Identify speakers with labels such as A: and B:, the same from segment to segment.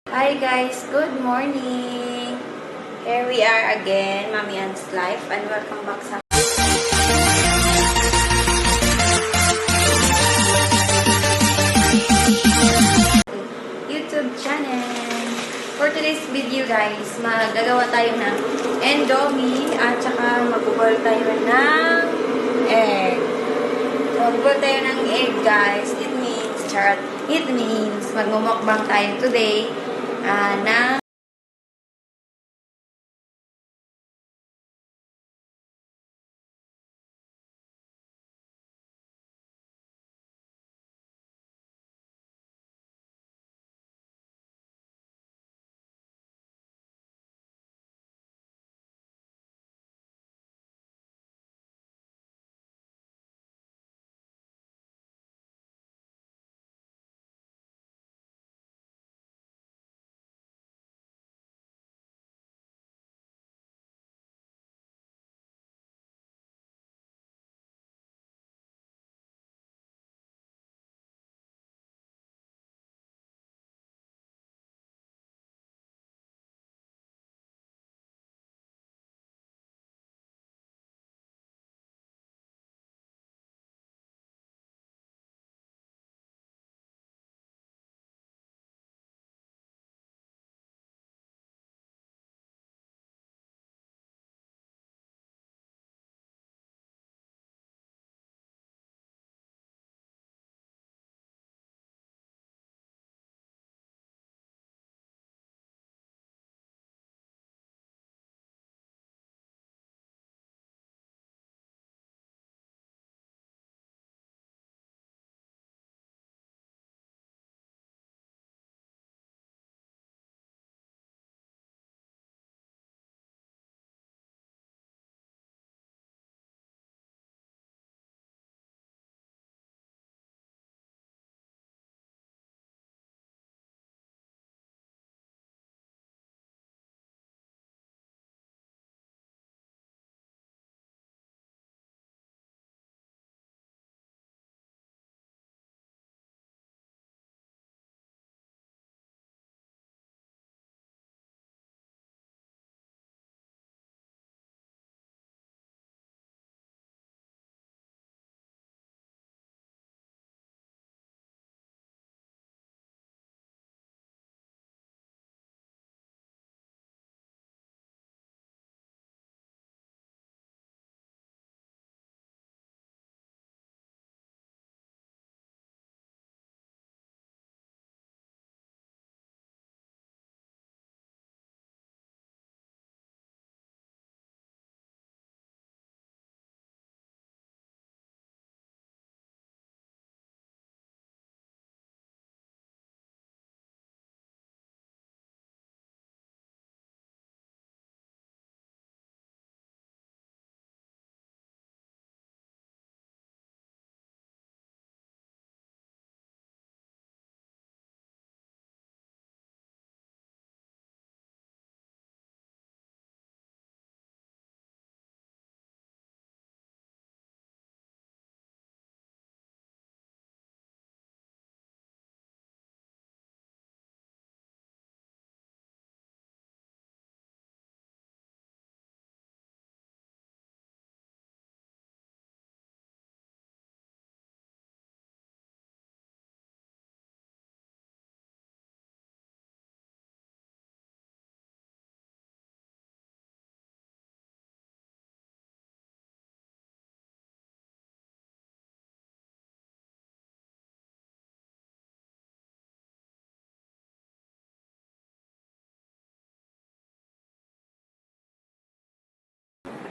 A: Hi guys, good morning! Here we are again, Mommy Ann's Life, and welcome back sa YouTube channel. For today's video guys, magagawa tayo ng Indomie at saka mag-boil tayo ng egg. So, mag-boil tayo ng egg guys. It means mag-mukbang tayo today na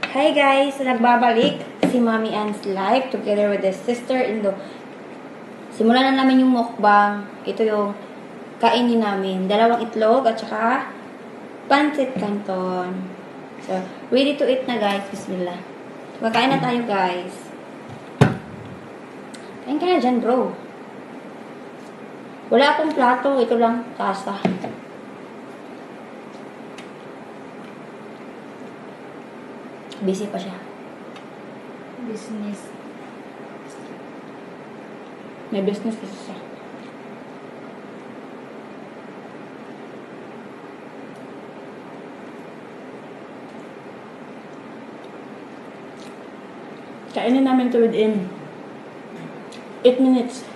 A: Hi guys! Nagbabalik si Mommy Ann's Life together with the sister-in-law. Simulan na namin yung mukbang. Ito yung kainin namin. 2 itlog at saka pancit canton. So, ready to eat na guys. Bismillah. Kakain na tayo guys. Kain ka na dyan bro. Wala akong plato. Ito lang tasa. Busy pa siya.
B: Business.
A: May business kasi siya. Kainin namin to within 8 minutes.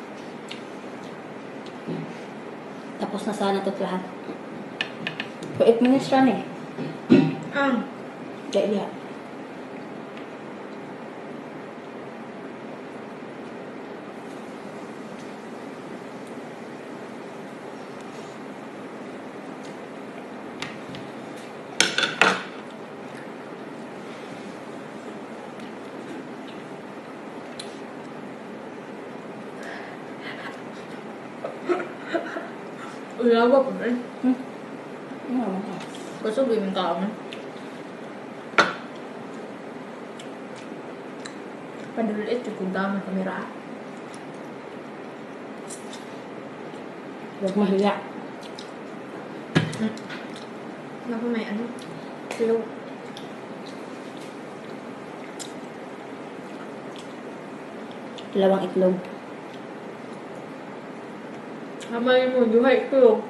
A: Tapos na sana ito lahat. So 8 minutes lang eh. Kaya yeah.
B: Ulawa pa ba?
A: Ano?
B: Gusto ba yung tao mo? Padulit yung kung dami kamera.
A: Huwag mahiya.
B: Naku may ano? Slow.
A: Dalawang itlog.
B: Hamay mo, duhay ko.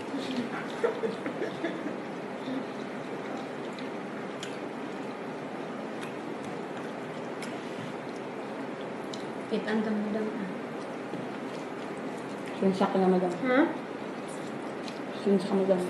B: Kitaan mo daw.
A: Sinsa ka na madam.
B: Ha?
A: Sinsa ka madam.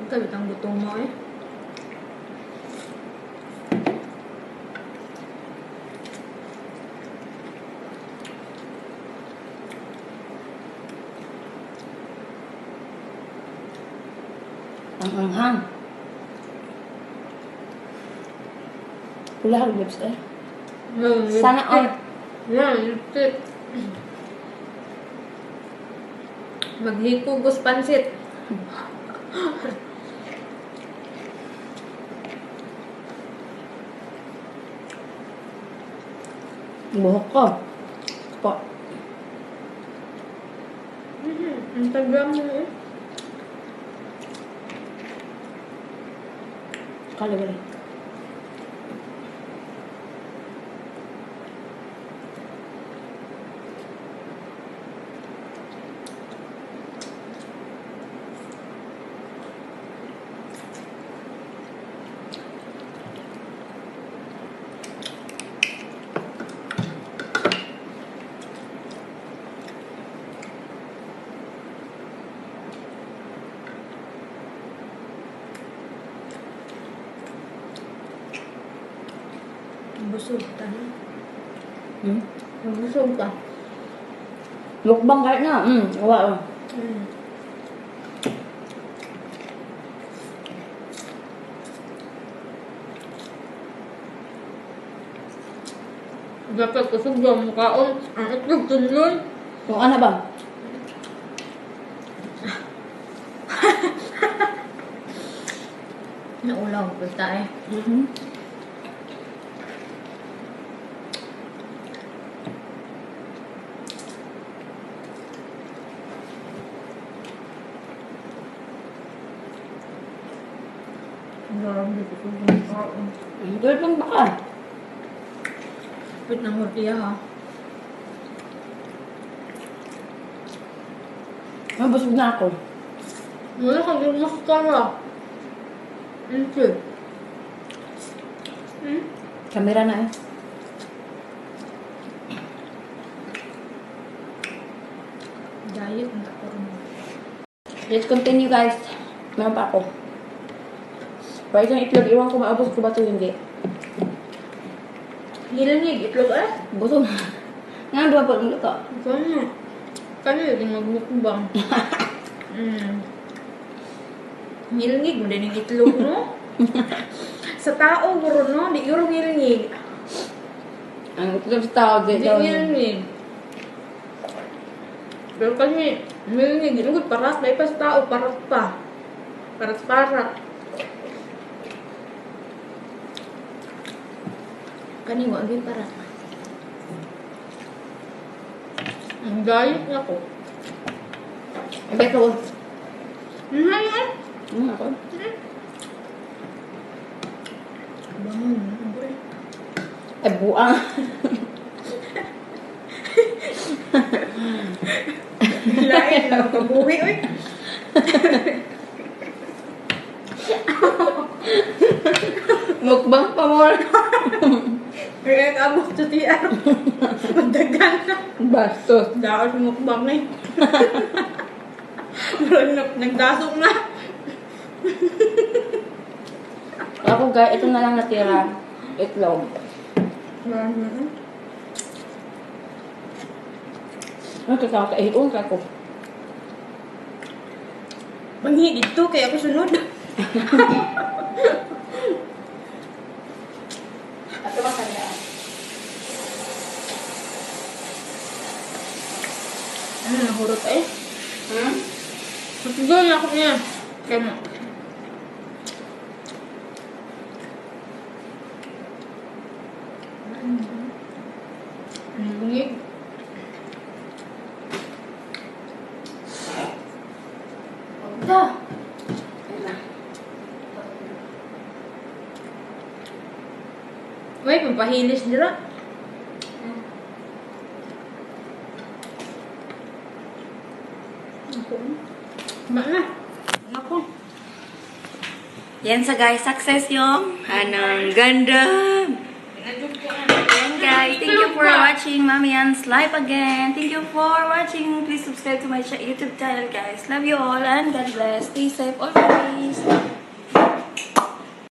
B: Kabit ang gutom mo eh.
A: Ang anghang. Wala kang lips eh. Sana all.
B: Yan, lipstick. Maghikugos pansit.
A: Buhok ko. Po.
B: Instagram mo eh.
A: Kalawala.
B: Busog ka na.
A: Hmm?
B: Busog ka.
A: Mukbang kahit na. Wala.
B: Dapat kusog yung mukhaon. Ang itlog tunloy.
A: Kung ano ba?
B: Naulaw ko tayo. Grabe ko yung mukhaon.
A: Dito lang baka.
B: Wait ng hurtiya ha.
A: Mabusog na ako.
B: Wala kang yung mascara. Hindi.
A: Kamera na eh.
B: Diet ang takor mo.
A: Let's continue guys. Meron pa ako. Pero itong itlog, iwan ko maabos ko ba ito hindi.
B: Nilangig, itlog ah.
A: Busog. Nga, dua po ang luto.
B: Kanya yung magmukbang. Nilangig mo din yung itlog, no? Sa tao, guro, no? Di guro nilangig.
A: Ang itlog sa tao,
B: Di nilangig. Pero kanya, nilangig. Inugod, paras. May pa sa tao, paras pa. Paras. Kaniwa, din paras. Ang gayot nga ko.
A: Beto.
B: Ngayon,
A: Ako.
B: Bangon.
A: Ay, buang.
B: Lain na kabuhi, oy.
A: Mukbang pa mo.
B: Kaya kabuk to TR. Magdagan na.
A: Bastos.
B: Daos mukbang na eh. Nagdasok na.
A: Ako guys, ito na lang natira. Itlog. Ano ito sa ihon ka ko?
B: Bangi dito, kaya ako sunod.
A: Ato ba kaya?
B: Ano, nahurot eh?
A: Hmm?
B: Matigal na ako niya. Kaya mo. Ang bungig.
A: Ito.
B: Uy, pampahilis dira. Ba na. Ako.
A: Yan sa guys, success yung anong ganda. Yan guys, thank you for watching Mami Ann's live again. Thank you for watching. Please subscribe to my YouTube channel guys. Love you all and God bless. Stay safe always.